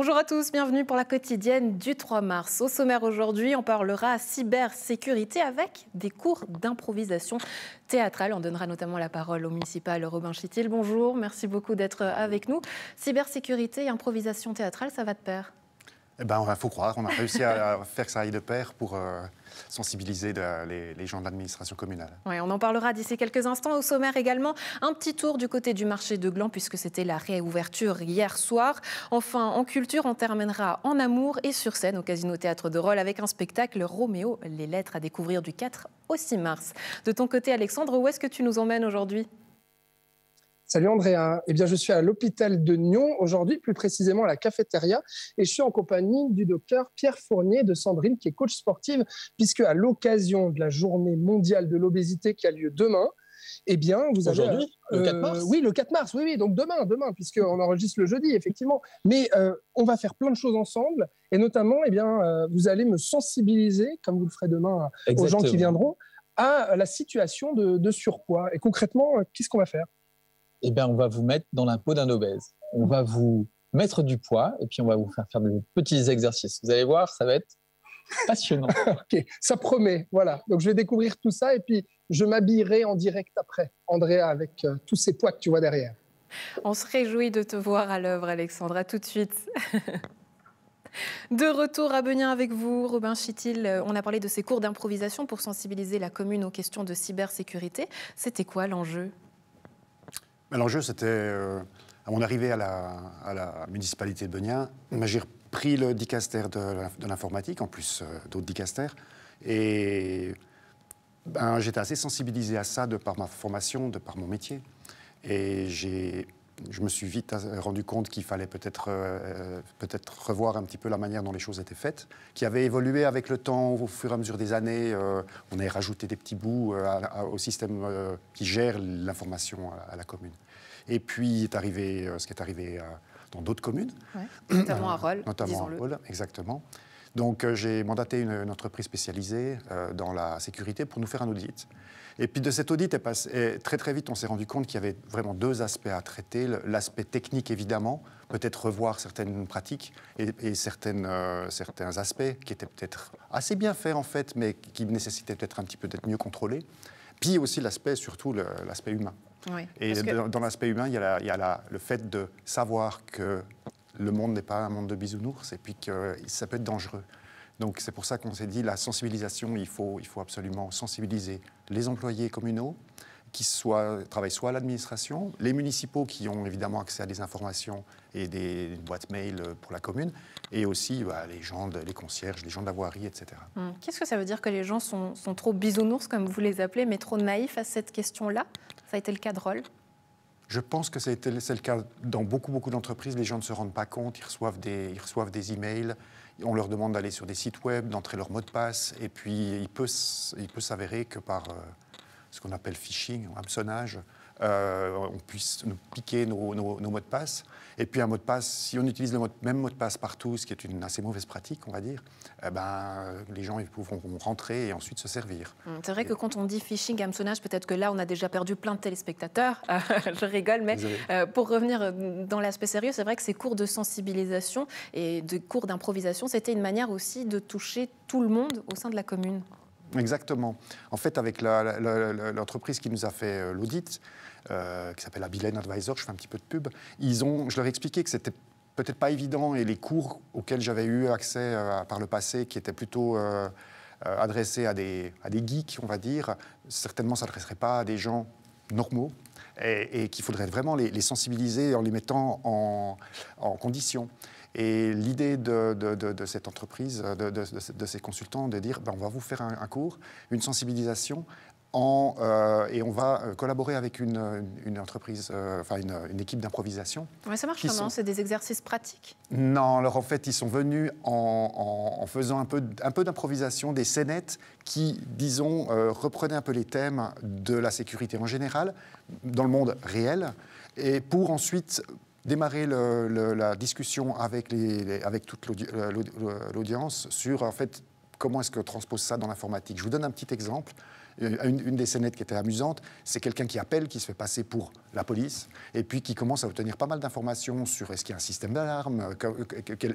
Bonjour à tous, bienvenue pour la quotidienne du 3 mars. Au sommaire aujourd'hui, on parlera cybersécurité avec des cours d'improvisation théâtrale. On donnera notamment la parole au municipal Robin Chitil. Bonjour, merci beaucoup d'être avec nous. Cybersécurité et improvisation théâtrale, ça va de pair? Eh ben, il faut croire, on a réussi à faire que ça aille de pair pour sensibiliser les gens de l'administration communale. Oui, on en parlera d'ici quelques instants. Au sommaire également, un petit tour du côté du marché de Gland, puisque c'était la réouverture hier soir. Enfin, en culture, on terminera en amour et sur scène au Casino Théâtre de Rolle avec un spectacle Roméo, les lettres à découvrir du 4 au 6 mars. De ton côté, Alexandre, où est-ce que tu nous emmènes aujourd'hui ? Salut Andrea, eh bien, je suis à l'hôpital de Nyon aujourd'hui, plus précisément à la cafétéria, et je suis en compagnie du docteur Pierre Fournier de Sandrine, qui est coach sportive, puisque à l'occasion de la journée mondiale de l'obésité qui a lieu demain, eh bien, vous avez... Aujourd'hui, le 4 mars. Oui, le 4 mars, oui, donc demain, puisqu'on enregistre le jeudi, effectivement. Mais on va faire plein de choses ensemble, et notamment, eh bien, vous allez me sensibiliser, comme vous le ferez demain aux gens qui viendront, à la situation de surpoids. Et concrètement, qu'est-ce qu'on va faire ? Eh bien, on va vous mettre dans la peau d'un obèse. On va vous mettre du poids et puis on va vous faire des petits exercices. Vous allez voir, ça va être passionnant. Ok, ça promet. Voilà. Donc, je vais découvrir tout ça et puis je m'habillerai en direct après, Andrea, avec tous ces poids que tu vois derrière. On se réjouit de te voir à l'œuvre, Alexandre. À tout de suite. De retour à Beugnin avec vous, Robin Chitil. On a parlé de ces cours d'improvisation pour sensibiliser la commune aux questions de cybersécurité. C'était quoi l'enjeu ? L'enjeu, c'était, à mon arrivée à la municipalité de Beugnin, j'ai repris le dicaster de l'informatique, en plus d'autres dicasters, et j'étais assez sensibilisé à ça de par ma formation, de par mon métier. Et je me suis vite rendu compte qu'il fallait peut-être revoir un petit peu la manière dont les choses étaient faites, qui avait évolué avec le temps au fur et à mesure des années. On a rajouté des petits bouts au système qui gère l'information à la commune. Et puis est arrivé ce qui est arrivé dans d'autres communes. Ouais, notamment à Rolle, notamment à Rolle, exactement. Donc j'ai mandaté une entreprise spécialisée dans la sécurité pour nous faire un audit. Et puis de cet audit, très très vite, on s'est rendu compte qu'il y avait vraiment deux aspects à traiter. L'aspect technique, évidemment, peut-être revoir certaines pratiques et certains aspects qui étaient peut-être assez bien faits en fait, mais qui nécessitaient peut-être un petit peu d'être mieux contrôlés. Puis aussi surtout l'aspect humain. Oui, et dans l'aspect humain, il y a le fait de savoir que le monde n'est pas un monde de bisounours et puis que ça peut être dangereux. Donc c'est pour ça qu'on s'est dit, la sensibilisation, il faut absolument sensibiliser les employés communaux qui travaillent soit à l'administration, les municipaux qui ont évidemment accès à des informations et des boîtes mail pour la commune, et aussi les concierges, les gens de la voirie, etc. Qu'est-ce que ça veut dire que les gens sont trop bisounours, comme vous les appelez, mais trop naïfs à cette question-là? Ça a été le cas de Rolle? Je pense que c'est le cas dans beaucoup d'entreprises. Les gens ne se rendent pas compte, ils reçoivent des emails, on leur demande d'aller sur des sites web, d'entrer leur mot de passe, et puis il peut s'avérer que par ce qu'on appelle phishing, hameçonnage, on puisse nous piquer nos mots de passe. Et puis un mot de passe, si on utilise le même mot de passe partout, ce qui est une assez mauvaise pratique, on va dire, les gens pourront rentrer et ensuite se servir. C'est vrai que quand on dit phishing, hameçonnage, peut-être que là, on a déjà perdu plein de téléspectateurs. Je rigole, mais pour revenir dans l'aspect sérieux, c'est vrai que ces cours de sensibilisation et de cours d'improvisation, c'était une manière aussi de toucher tout le monde au sein de la commune. Exactement. En fait, avec l'entreprise qui nous a fait l'audit, qui s'appelle Abilene Advisor, je fais un petit peu de pub, je leur ai expliqué que c'était peut-être pas évident et les cours auxquels j'avais eu accès par le passé, qui étaient plutôt adressés à des geeks, on va dire, certainement ne s'adresseraient pas à des gens normaux et qu'il faudrait vraiment les sensibiliser en les mettant en condition. Et l'idée de cette entreprise, de ces consultants, de dire on va vous faire un cours, une sensibilisation, et on va collaborer avec une entreprise, une équipe d'improvisation. Ouais, ça marche comment? C'est des exercices pratiques? Non, alors en fait, ils sont venus en faisant un peu d'improvisation, des scénettes qui, disons, reprenaient un peu les thèmes de la sécurité en général, dans le monde réel, et pour ensuite démarrer la discussion avec toute l'audience sur en fait, comment est-ce qu'on transpose ça dans l'informatique. Je vous donne un petit exemple. Une des scénettes qui était amusante, c'est quelqu'un qui appelle, qui se fait passer pour la police, et puis qui commence à obtenir pas mal d'informations sur est-ce qu'il y a un système d'alarme,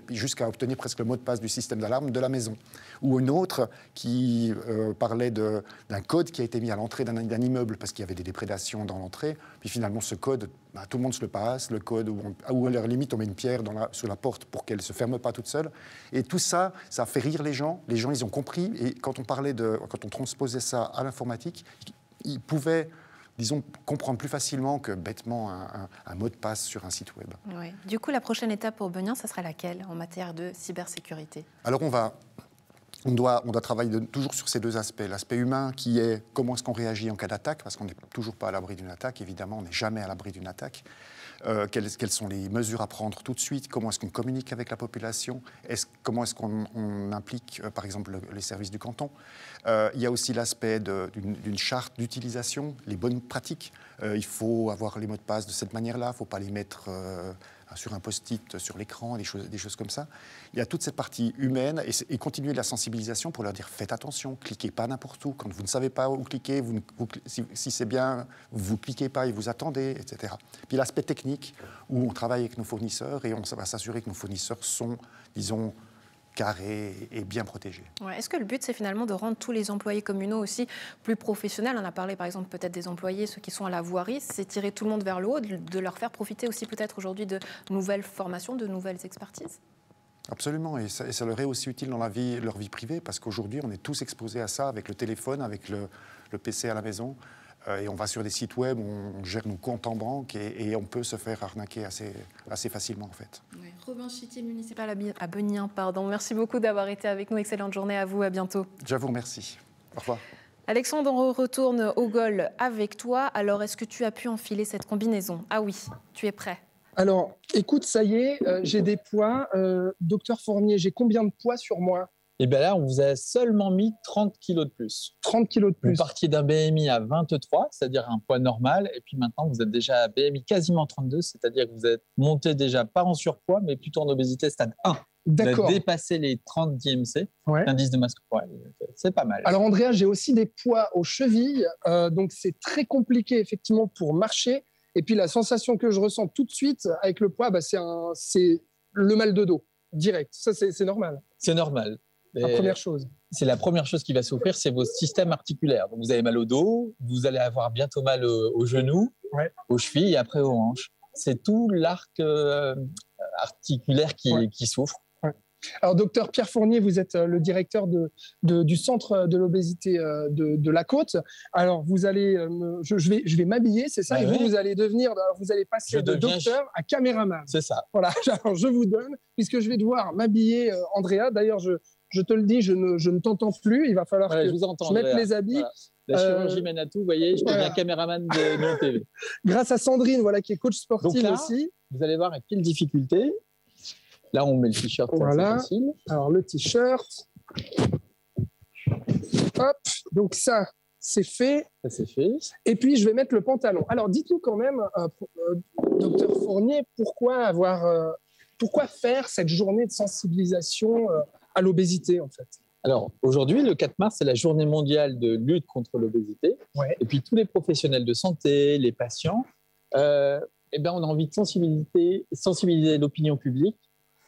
jusqu'à obtenir presque le mot de passe du système d'alarme de la maison. Ou une autre qui parlait d'un code qui a été mis à l'entrée d'un immeuble parce qu'il y avait des déprédations dans l'entrée, puis finalement ce code, tout le monde se le passe, le code où à leur limite on met une pierre sur la porte pour qu'elle ne se ferme pas toute seule. Et tout ça, ça a fait rire les gens, ils ont compris, et quand on transposait ça à l'informatique, ils pouvaient, disons, comprendre plus facilement que bêtement un mot de passe sur un site web. Oui. Du coup, la prochaine étape pour Benien, ça sera laquelle en matière de cybersécurité? Alors on doit travailler toujours sur ces deux aspects. L'aspect humain qui est comment est-ce qu'on réagit en cas d'attaque, parce qu'on n'est toujours pas à l'abri d'une attaque, évidemment, on n'est jamais à l'abri d'une attaque. Quelles sont les mesures à prendre tout de suite? Comment est-ce qu'on communique avec la population? Comment est-ce qu'on implique, par exemple, les services du canton? Il y a aussi l'aspect d'une charte d'utilisation, les bonnes pratiques. Il faut avoir les mots de passe de cette manière-là, il ne faut pas les mettre sur un post-it, sur l'écran, des choses comme ça. Il y a toute cette partie humaine et continuer la sensibilisation pour leur dire faites attention, cliquez pas n'importe où. Quand vous ne savez pas où cliquer, si c'est bien, vous cliquez pas et vous attendez, etc. Puis l'aspect technique où on travaille avec nos fournisseurs et on va s'assurer que nos fournisseurs sont, disons, carrés et bien protégés. Ouais. Est-ce que le but, c'est finalement de rendre tous les employés communaux aussi plus professionnels? On a parlé par exemple peut-être des employés, ceux qui sont à la voirie, c'est tirer tout le monde vers le haut, de leur faire profiter aussi peut-être aujourd'hui de nouvelles formations, de nouvelles expertises? Absolument, et ça leur est aussi utile dans leur vie privée, parce qu'aujourd'hui on est tous exposés à ça avec le téléphone, avec le PC à la maison. Et on va sur des sites web, on gère nos comptes en banque et on peut se faire arnaquer assez facilement en fait. Oui. Robin Chitier, municipal à Benien, pardon. Merci beaucoup d'avoir été avec nous. Excellente journée à vous, à bientôt. Je vous remercie. Au revoir. Alexandre, on retourne au Gaulle avec toi. Alors, est-ce que tu as pu enfiler cette combinaison? Ah oui, tu es prêt. Alors, écoute, ça y est, j'ai des poids. Docteur Fournier, j'ai combien de poids sur moi? Et bien là, on vous a seulement mis 30 kilos de plus. 30 kilos de plus. Vous partiez d'un BMI à 23, c'est-à-dire un poids normal, et puis maintenant, vous êtes déjà à BMI quasiment 32, c'est-à-dire que vous êtes monté déjà pas en surpoids, mais plutôt en obésité stade 1. D'accord. Vous avez dépassé les 30 d'IMC, l'indice de masse corporelle. C'est pas mal. Alors, Andrea, j'ai aussi des poids aux chevilles, donc c'est très compliqué, effectivement, pour marcher. Et puis, la sensation que je ressens tout de suite avec le poids, c'est le mal de dos, direct. Ça, c'est normal. C'est normal. La première chose. C'est la première chose qui va souffrir, c'est vos systèmes articulaires. Donc, vous avez mal au dos, vous allez avoir bientôt mal aux genoux, aux chevilles et après aux hanches. C'est tout l'arc articulaire qui souffre. Ouais. Alors, docteur Pierre Fournier, vous êtes le directeur du centre de l'obésité de la Côte. Alors, vous allez, je vais m'habiller, c'est ça, et vous allez devenir, vous allez passer de docteur à caméraman. C'est ça. Voilà, alors je vous donne, puisque je vais devoir m'habiller, Andrea. D'ailleurs, je te le dis, je ne t'entends plus. Il va falloir que je mette les habits. Voilà. La chirurgie mène à tout, vous voyez, je deviens caméraman de mon TV. Grâce à Sandrine, qui est coach sportive. Donc là, aussi. Vous allez voir avec quelle difficulté. Là, on met le t-shirt. Voilà. Facile. Alors, le t-shirt. Hop. Donc, ça, c'est fait. Ça, c'est fait. Et puis, je vais mettre le pantalon. Alors, dites-nous quand même, docteur Fournier, pourquoi faire cette journée de sensibilisation à l'obésité, en fait? Alors, aujourd'hui, le 4 mars, c'est la journée mondiale de lutte contre l'obésité. Ouais. Et puis, tous les professionnels de santé, les patients, on a envie de sensibiliser l'opinion publique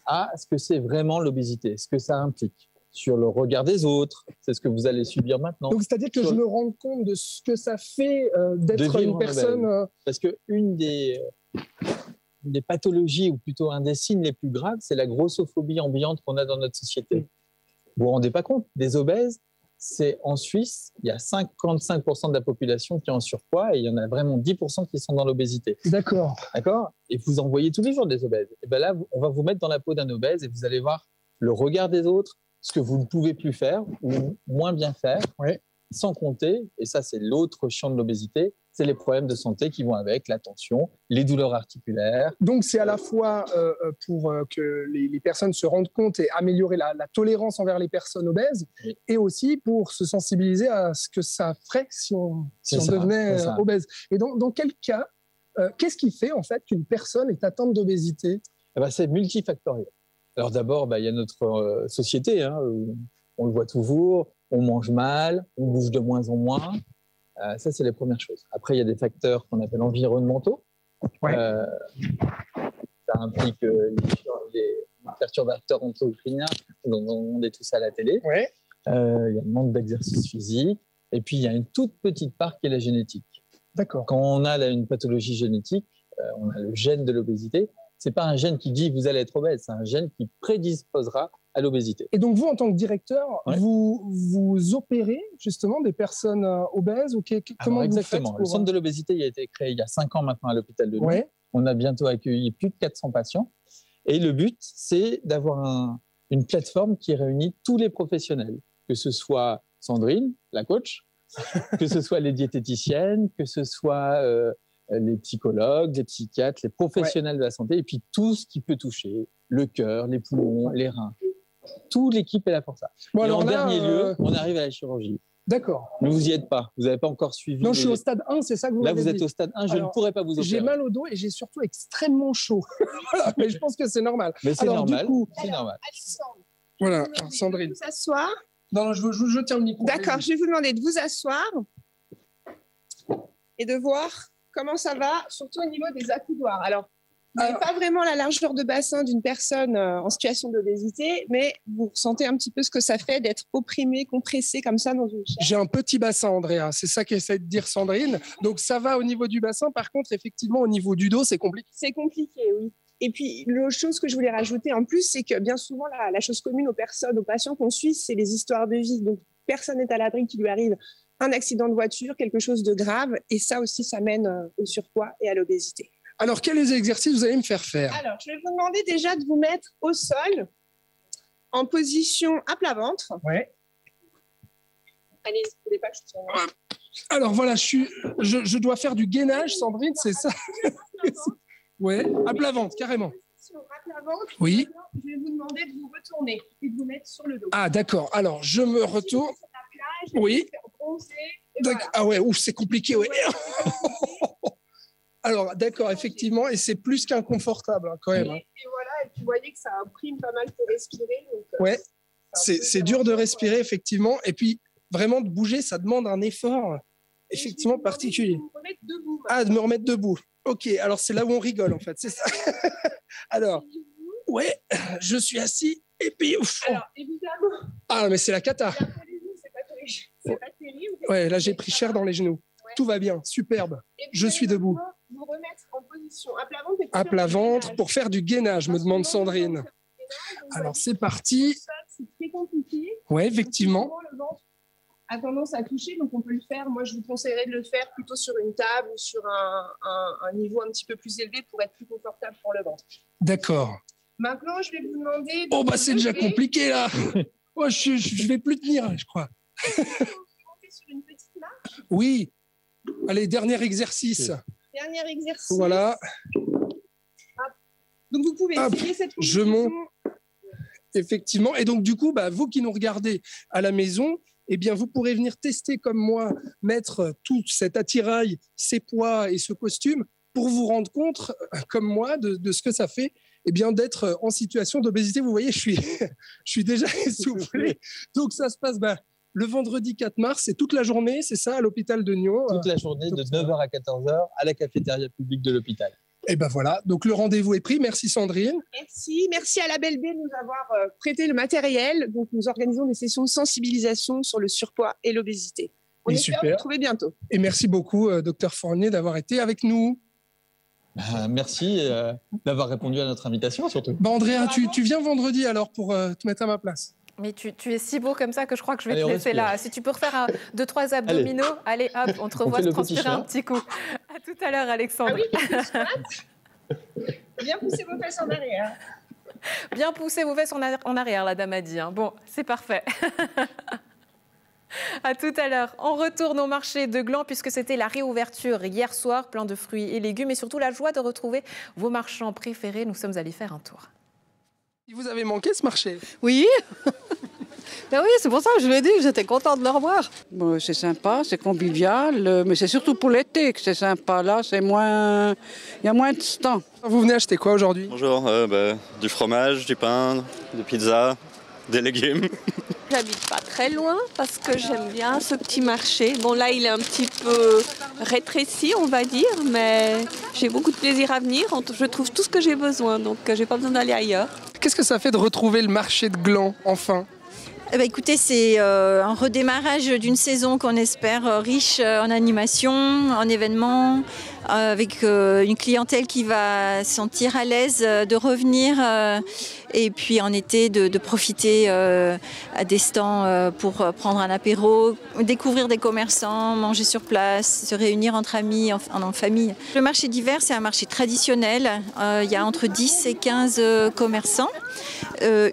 à ce que c'est vraiment l'obésité, ce que ça implique sur le regard des autres, c'est ce que vous allez subir maintenant. Donc, c'est-à-dire que je me rends compte de ce que ça fait d'être une personne... Parce qu'une des pathologies, ou plutôt un des signes les plus graves, c'est la grossophobie ambiante qu'on a dans notre société. Vous vous rendez pas compte, des obèses, en Suisse, il y a 55% de la population qui est en surpoids et il y en a vraiment 10% qui sont dans l'obésité. D'accord. Et vous en voyez tous les jours des obèses. Et bien là, on va vous mettre dans la peau d'un obèse et vous allez voir le regard des autres, ce que vous ne pouvez plus faire ou moins bien faire, sans compter, et ça c'est l'autre champ de l'obésité, c'est les problèmes de santé qui vont avec, la tension, les douleurs articulaires. Donc c'est à la fois pour que les personnes se rendent compte et améliorer la tolérance envers les personnes obèses, et aussi pour se sensibiliser à ce que ça ferait si on devenait obèse. Et dans quel cas, qu'est-ce qui fait en fait qu'une personne est atteinte d'obésité? C'est multifactoriel. Alors d'abord, il y a notre société, on le voit toujours, on mange mal, on bouge de moins en moins. Ça, c'est les premières choses. Après, il y a des facteurs qu'on appelle environnementaux. Ouais. Ça implique les perturbateurs endocriniens, dont on est tous à la télé. Ouais. Il y a le manque d'exercice physique. Et puis, il y a une toute petite part qui est la génétique. D'accord. Quand on a une pathologie génétique, on a le gène de l'obésité. Ce n'est pas un gène qui dit vous allez être obèse, c'est un gène qui prédisposera à l'obésité. Et donc vous, en tant que directeur, Ouais. vous opérez justement des personnes obèses ou comment vous exactement. faites Le centre de l'obésité il a été créé il y a 5 ans maintenant à l'hôpital de Lyon. Ouais. On a bientôt accueilli plus de 400 patients. Et le but, c'est d'avoir une plateforme qui réunit tous les professionnels, que ce soit Sandrine, la coach, que ce soit les diététiciennes, que ce soit les psychologues, les psychiatres, les professionnels de la santé, et puis tout ce qui peut toucher, le cœur, les poumons, les reins. Toute l'équipe est là pour ça. Bon, et alors en là, dernier lieu, on arrive à la chirurgie. D'accord. Ne vous y êtes pas, vous n'avez pas encore suivi. Non, je suis au stade 1, c'est ça que vous Là, m'avez vous êtes dit. au stade 1, je Alors, ne pourrais pas vous opérer. J'ai mal au dos et j'ai surtout extrêmement chaud. Voilà, mais je pense que c'est normal. Mais c'est Alors, normal. du coup, C'est normal. Alexandre, voilà, vous demandez Sandrine. de vous asseoir. Non, non, je tiens le micro. D'accord, Allez-y. je vais vous demander de vous asseoir et de voir comment ça va, surtout au niveau des accoudoirs. Alors, vous n'avez pas vraiment la largeur de bassin d'une personne en situation d'obésité, mais vous ressentez un petit peu ce que ça fait d'être opprimé, compressé comme ça dans une chaise. J'ai un petit bassin, Andrea. C'est ça qu'essaie de dire Sandrine. Donc ça va au niveau du bassin. Par contre, effectivement, au niveau du dos, c'est compliqué. C'est compliqué, oui. Et puis, l'autre chose que je voulais rajouter en plus, c'est que bien souvent, la chose commune aux personnes, aux patients qu'on suit, c'est les histoires de vie. Donc, personne n'est à l'abri qu'il lui arrive un accident de voiture, quelque chose de grave. Et ça aussi, ça mène au surpoids et à l'obésité. Alors, quels exercices vous allez me faire faire? Alors, je vais vous demander déjà de vous mettre au sol, en position à plat ventre. Ouais. Allez, vous voulez pas que je tienne. Alors voilà, je dois faire du gainage, Sandrine, c'est ça? Ouais, à plat ventre, carrément. Position à plat ventre. Oui. Maintenant, je vais vous demander de vous retourner et de vous mettre sur le dos. Ah d'accord, alors je me retourne. Sur la plage, Oui. vous faire bronzer, et D'accord. voilà. Ah ouais, ouf, c'est compliqué, ouais. Alors d'accord, effectivement, et c'est plus qu'inconfortable hein, quand même. Hein. Et voilà, et puis vous voyez que ça imprime pas mal pour respirer. Donc, Ouais, c'est un peu c'est dur de respirer, effectivement, et puis vraiment de bouger, ça demande un effort effectivement particulier. De vous remettre debout. Ah, de me remettre debout. Ok, alors c'est là où on rigole en fait, c'est ça. Alors, ouais, je suis assis, et puis ouf. Alors, évidemment, Ah, mais c'est la cata. bien pour les genoux, c'est pas terrible. C'est pas terrible. Ouais, là j'ai pris cher dans les genoux. Ouais. Tout va bien, superbe. Et Je vous suis allez debout. maintenant vous remettre en position à plat ventre. et pour À faire plat du ventre gainage. pour faire du gainage, me demande Sandrine. Alors c'est parti. C'est très compliqué. Ouais, effectivement. Souvent, le ventre a tendance à toucher, donc on peut le faire. Moi, je vous conseillerais de le faire plutôt sur une table ou sur un niveau un petit peu plus élevé pour être plus confortable pour le ventre. D'accord. Maintenant, je vais vous demander. Oh bah c'est déjà compliqué là. Oh, je vais plus tenir, je crois. Monter sur une petite marche. Oui. Allez, dernier exercice. Dernier exercice. Voilà. Donc vous pouvez Hop, essayer cette je position. monte. Effectivement. Et donc, du coup, bah, vous qui nous regardez à la maison, eh bien, vous pourrez venir tester comme moi, mettre tout cet attirail, ces poids et ce costume pour vous rendre compte, comme moi, de ce que ça fait eh bien, d'être en situation d'obésité. Vous voyez, je suis déjà essoufflé. Donc, ça se passe le vendredi 4 mars, c'est toute la journée, c'est ça, à l'hôpital de Nyon. Toute la journée de 9h à 14h à la cafétéria publique de l'hôpital. Et ben voilà, donc le rendez-vous est pris. Merci Sandrine. Merci à la Belle B de nous avoir prêté le matériel. Donc nous organisons des sessions de sensibilisation sur le surpoids et l'obésité. On Et espère super. vous retrouver bientôt. Et merci beaucoup, docteur Fournier, d'avoir été avec nous. Merci d'avoir répondu à notre invitation surtout. Bah Andrea, tu viens vendredi alors pour te mettre à ma place. Mais tu es si beau comme ça que je crois que je vais Allez, te on laisser respire. là. Si tu peux refaire 2-3 abdominaux, allez hop, on te revoit fait se le petit transpirer un chien. petit coup. À tout à l'heure, Alexandre. Ah oui, bien pousser vos fesses en arrière. Bien pousser vos fesses en arrière, la dame a dit. Hein. Bon, c'est parfait. À tout à l'heure. On retourne au marché de Gland puisque c'était la réouverture hier soir, plein de fruits et légumes et surtout la joie de retrouver vos marchands préférés. Nous sommes allés faire un tour. Vous avez manqué ce marché? Oui. Ben oui, c'est pour ça que je l'ai dit, j'étais contente de le revoir. Bon, c'est sympa, c'est convivial, mais c'est surtout pour l'été que c'est sympa. Là, c'est moins, il y a moins de temps. Vous venez acheter quoi aujourd'hui? Bonjour, du fromage, du pain, des pizzas, des légumes. J'habite pas très loin parce que j'aime bien ce petit marché. Bon là il est un petit peu rétréci on va dire, mais j'ai beaucoup de plaisir à venir. Je trouve tout ce que j'ai besoin, donc j'ai pas besoin d'aller ailleurs. Qu'est-ce que ça fait de retrouver le marché de Gland, enfin ? Écoutez, c'est un redémarrage d'une saison qu'on espère riche en animation, en événements, avec une clientèle qui va se sentir à l'aise de revenir et puis en été de profiter à des stands pour prendre un apéro, découvrir des commerçants, manger sur place, se réunir entre amis, en famille. Le marché d'hiver, c'est un marché traditionnel. Il y a entre 10 et 15 commerçants,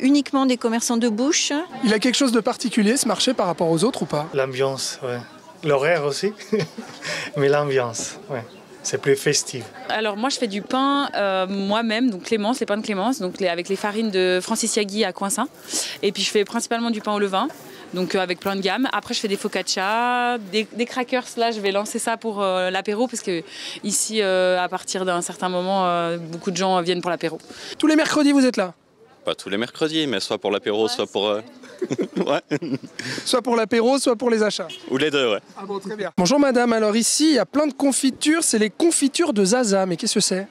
uniquement des commerçants de bouche. Il a quelque chose de particulier ce marché par rapport aux autres ou pas ? L'ambiance, ouais. L'horaire aussi, mais l'ambiance, ouais. C'est plus festif. Alors moi je fais du pain moi-même, donc Clémence, les pains de Clémence, donc avec les farines de Francis Yagui à Coinsin. Et puis je fais principalement du pain au levain, donc avec plein de gammes. Après je fais des focaccia, des crackers, là je vais lancer ça pour l'apéro, parce que ici à partir d'un certain moment, beaucoup de gens viennent pour l'apéro. Tous les mercredis vous êtes là ? Pas tous les mercredis, mais soit pour l'apéro, soit pour... ouais. Soit pour l'apéro, soit pour les achats. Ou les deux, ouais. Ah bon, très bien. Bonjour madame, alors ici il y a plein de confitures, c'est les confitures de Zaza, mais qu'est-ce que c'est ?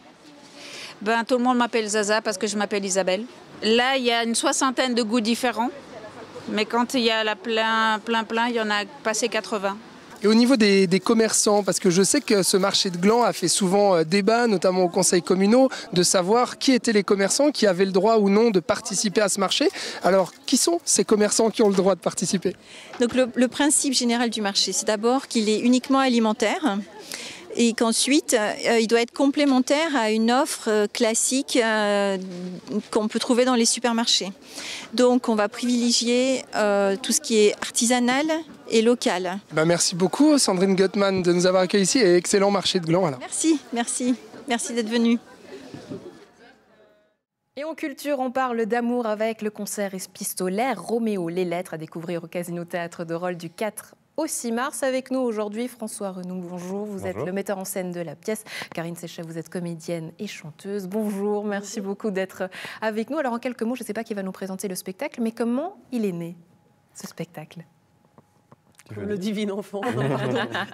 Tout le monde m'appelle Zaza parce que je m'appelle Isabelle. Là, il y a une 60aine de goûts différents, mais quand il y a la plein, il y en a passé 80. Et au niveau des commerçants, parce que je sais que ce marché de Gland a fait souvent débat, notamment au conseil communaux, de savoir qui étaient les commerçants qui avaient le droit ou non de participer à ce marché. Alors, qui sont ces commerçants qui ont le droit de participer ? Donc le principe général du marché, c'est d'abord qu'il est uniquement alimentaire. Et qu'ensuite, il doit être complémentaire à une offre classique qu'on peut trouver dans les supermarchés. Donc, on va privilégier tout ce qui est artisanal et local. Merci beaucoup, Sandrine Gottman, de nous avoir accueillis ici et excellent marché de Gland. Alors. Merci d'être venue. Et en culture, on parle d'amour avec le concert épistolaire Roméo les lettres à découvrir au Casino Théâtre de Rolle du 4 au 6 mars. Avec nous aujourd'hui, François Renou, bonjour. Vous êtes le metteur en scène de la pièce. Karine Séchet, vous êtes comédienne et chanteuse. Bonjour, merci beaucoup d'être avec nous. Alors en quelques mots, je ne sais pas qui va nous présenter le spectacle, mais comment il est né, ce spectacle ? Comme le divin enfant.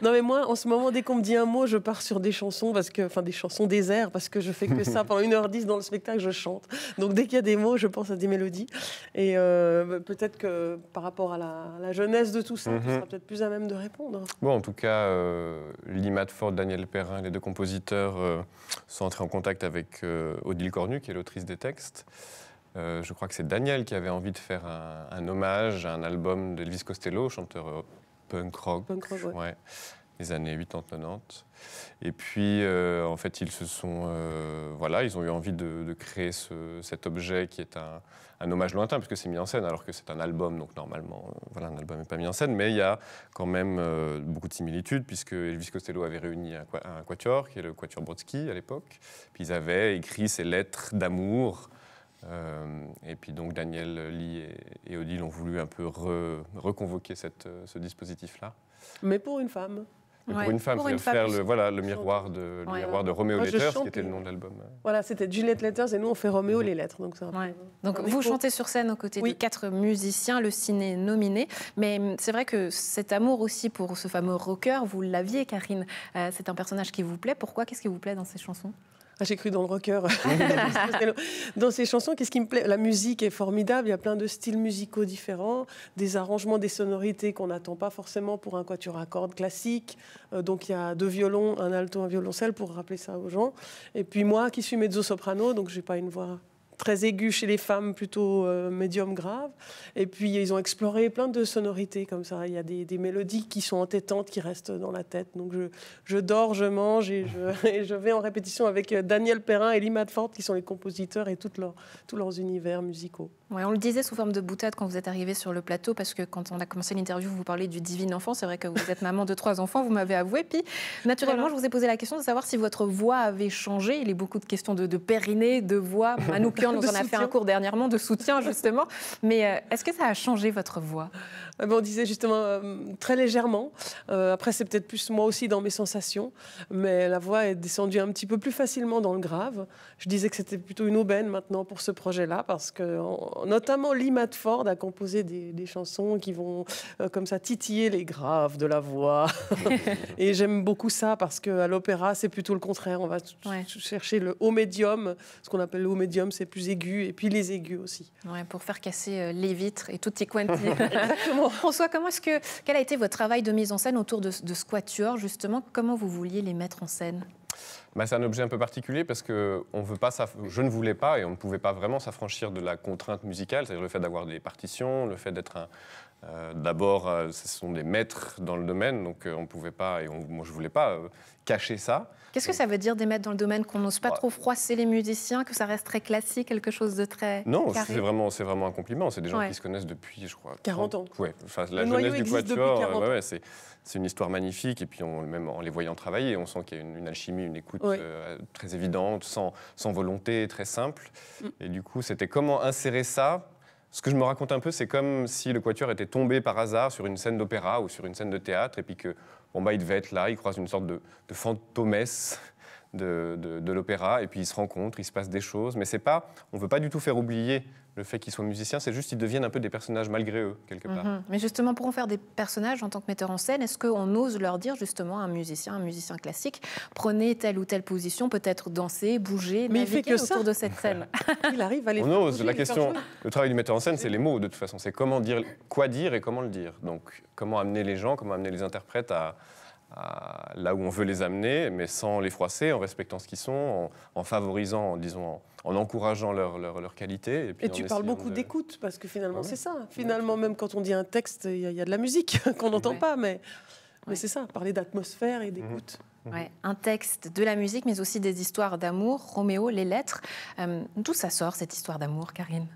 Non, mais moi, en ce moment, dès qu'on me dit un mot, je pars sur des chansons, des chansons des airs, parce que je fais que ça pendant 1h10 dans le spectacle, je chante. Donc dès qu'il y a des mots, je pense à des mélodies. Et peut-être que par rapport à la jeunesse de tout ça, tu seras peut-être plus à même de répondre. Bon, en tout cas, Lily Madford, Daniel Perrin, les deux compositeurs, sont entrés en contact avec Odile Cornu, qui est l'autrice des textes. Je crois que c'est Daniel qui avait envie de faire un hommage à un album d'Elvis Costello, chanteur punk rock, ouais, des années 80-90. Et puis, en fait, ils se sont... ils ont eu envie de créer cet objet qui est un hommage lointain, parce que c'est mis en scène, alors que c'est un album, donc normalement, un album n'est pas mis en scène, mais il y a quand même beaucoup de similitudes, puisque Elvis Costello avait réuni un quatuor, qui est le quatuor Brodsky à l'époque, puis ils avaient écrit ces lettres d'amour. Et puis donc Daniel, Lee et Odile ont voulu un peu reconvoquer ce dispositif-là. Mais pour une femme. Pour une femme, c'est faire le miroir de Roméo Letters, qui était le nom de l'album. Voilà, c'était Juliette Letters et nous on fait Roméo les lettres. Donc vous chantez sur scène aux côtés de 4 musiciens, le ciné nominé. Mais c'est vrai que cet amour aussi pour ce fameux rocker, vous l'aviez, Karine. C'est un personnage qui vous plaît. Pourquoi ? Qu'est-ce qui vous plaît dans ces chansons ? J'ai cru dans le rocker. Dans ces chansons, qu'est-ce qui me plaît ? La musique est formidable, il y a plein de styles musicaux différents, des arrangements, des sonorités qu'on n'attend pas forcément pour un quatuor à cordes classique. Donc il y a 2 violons, un alto, un violoncelle, pour rappeler ça aux gens. Et puis moi, qui suis mezzo-soprano, donc je n'ai pas une voix très aiguë chez les femmes, plutôt médium grave. Et puis ils ont exploré plein de sonorités comme ça. Il y a des mélodies qui sont entêtantes, qui restent dans la tête. Donc je dors, je mange et je vais en répétition avec Daniel Perrin et Lee Madford, qui sont les compositeurs et tous leurs univers musicaux. Ouais, on le disait sous forme de boutade quand vous êtes arrivé sur le plateau, parce que quand on a commencé l'interview, vous parlez du divin enfant. C'est vrai que vous êtes maman de 3 enfants, vous m'avez avoué. Puis naturellement, je vous ai posé la question de savoir si votre voix avait changé. Il est beaucoup de questions de périnée, de voix. Manoukian nous en a fait un cours dernièrement de soutien, justement. Mais est-ce que ça a changé votre voix ? On disait justement très légèrement. Après, c'est peut-être plus moi aussi dans mes sensations, mais la voix est descendue un petit peu plus facilement dans le grave. Je disais que c'était plutôt une aubaine maintenant pour ce projet-là, parce que notamment Lee Madford a composé des chansons qui vont comme ça titiller les graves de la voix. Et j'aime beaucoup ça, parce qu'à l'opéra, c'est plutôt le contraire. On va chercher le haut médium. Ce qu'on appelle le haut médium, c'est plus aigu, et puis les aigus aussi. Ouais, pour faire casser les vitres et tutti quanti. Exactement. François, quel a été votre travail de mise en scène autour de ce quatuor, justement? Comment vous vouliez les mettre en scène? C'est un objet un peu particulier parce que je ne voulais pas et on ne pouvait pas vraiment s'affranchir de la contrainte musicale, c'est-à-dire le fait d'avoir des partitions, le fait d'être d'abord, ce sont des maîtres dans le domaine, donc on ne pouvait pas, et moi je ne voulais pas cacher ça. Qu'est-ce que ça veut dire des maîtres dans le domaine, qu'on n'ose pas trop froisser les musiciens, que ça reste très classique, quelque chose de très Non, carré? c'est vraiment un compliment. C'est des gens qui se connaissent depuis, je crois, 40 ans. Ouais, la jeunesse du quatuor, c'est une histoire magnifique. Et puis, même en les voyant travailler, on sent qu'il y a une alchimie, une écoute très évidente, sans volonté, très simple. Et du coup, c'était comment insérer ça. Ce que je me raconte un peu, c'est comme si le quatuor était tombé par hasard sur une scène d'opéra ou sur une scène de théâtre, et puis que il devait être là, il croise une sorte de fantomesse de l'opéra, et puis ils se rencontrent, il se passe des choses, mais on ne veut pas du tout faire oublier le fait qu'ils soient musiciens, c'est juste qu'ils deviennent un peu des personnages malgré eux, quelque part. Mais justement, pour en faire des personnages en tant que metteur en scène, est-ce qu'on ose leur dire justement à un musicien classique, prenez telle ou telle position, peut-être danser, bouger, naviguer autour de cette scène? Il arrive à les On ose. La question, le travail du metteur en scène, c'est les mots, de toute façon. C'est quoi dire et comment le dire. Donc, comment amener les gens, comment amener les interprètes à là où on veut les amener, mais sans les froisser, en respectant ce qu'ils sont, en favorisant, en encourageant leur qualité. Et tu parles beaucoup d'écoute, parce que finalement, c'est ça. Finalement, même quand on dit un texte, il y a de la musique qu'on n'entend pas, mais c'est ça, parler d'atmosphère et d'écoute. Ouais, un texte, de la musique, mais aussi des histoires d'amour, Roméo, les lettres. D'où ça sort, cette histoire d'amour, Karine?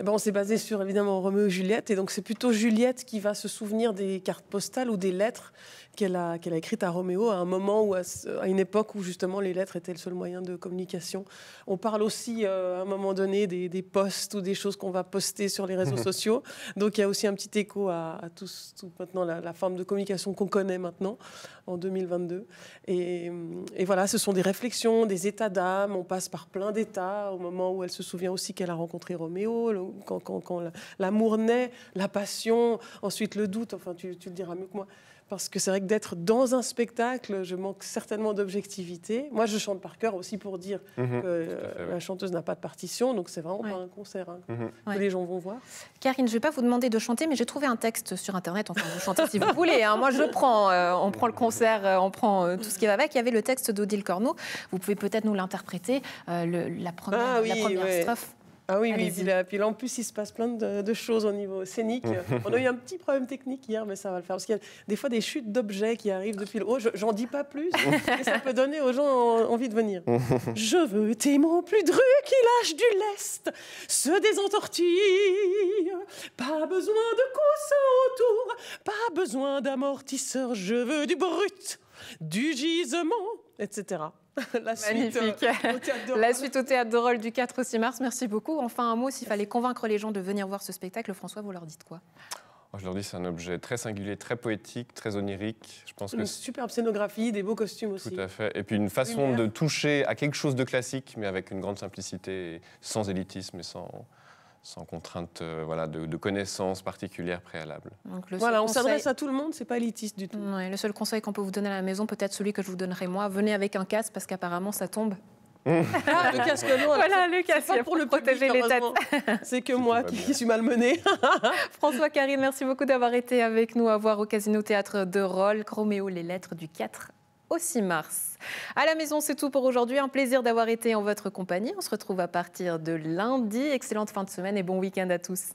On s'est basé sur, évidemment, Roméo et Juliette, et donc c'est plutôt Juliette qui va se souvenir des cartes postales ou des lettres qu'elle a écrites à Roméo à un moment ou à une époque où justement les lettres étaient le seul moyen de communication. On parle aussi à un moment donné des posts ou des choses qu'on va poster sur les réseaux sociaux. Donc il y a aussi un petit écho à tout maintenant la forme de communication qu'on connaît maintenant en 2022. Et voilà, ce sont des réflexions, des états d'âme. On passe par plein d'états au moment où elle se souvient aussi qu'elle a rencontré Roméo, quand l'amour naît, la passion, ensuite le doute. Enfin, tu le diras mieux que moi. Parce que c'est vrai que d'être dans un spectacle, je manque certainement d'objectivité. Moi, je chante par cœur aussi pour dire que la chanteuse n'a pas de partition, donc c'est vraiment pas un concert que les gens vont voir. Karine, je ne vais pas vous demander de chanter, mais j'ai trouvé un texte sur Internet. Enfin, vous chantez si vous voulez. Moi, je prends. On prend le concert, on prend tout ce qui va avec. Il y avait le texte d'Odile Corneau. Vous pouvez peut-être nous l'interpréter, la première strophe. Ah oui, puis là, en plus, il se passe plein de choses au niveau scénique. On a eu un petit problème technique hier, mais ça va le faire. Parce qu'il y a des fois des chutes d'objets qui arrivent depuis le haut. J'en dis pas plus, mais ça peut donner aux gens envie de venir. Je veux tes mots plus drus qui lâchent du lest, se désentortillent. Pas besoin de coussins autour, pas besoin d'amortisseur. Je veux du brut, du gisement, etc. Magnifique. La suite au Théâtre de Rôle du 4 au 6 mars. Merci beaucoup. Enfin, un mot, s'il fallait convaincre les gens de venir voir ce spectacle, François, vous leur dites quoi? Je leur dis que c'est un objet très singulier, très poétique, très onirique. Je pense une superbe scénographie, des beaux costumes aussi. Tout à fait. Et puis une façon de toucher à quelque chose de classique, mais avec une grande simplicité, sans élitisme et sans contrainte de connaissances particulières préalables. On s'adresse à tout le monde, c'est pas élitiste du tout. Ouais, le seul conseil qu'on peut vous donner à la maison, peut-être celui que je vous donnerai moi, venez avec un casque parce qu'apparemment ça tombe. Le casque, non. Voilà, le casque, pas pour le protéger les têtes. C'est que moi qui suis malmenée. François, Karine, merci beaucoup d'avoir été avec nous à voir au Casino Théâtre de Rôle, Roméo, les lettres du 4 au 6 mars. À la maison, c'est tout pour aujourd'hui. Un plaisir d'avoir été en votre compagnie. On se retrouve à partir de lundi. Excellente fin de semaine et bon week-end à tous.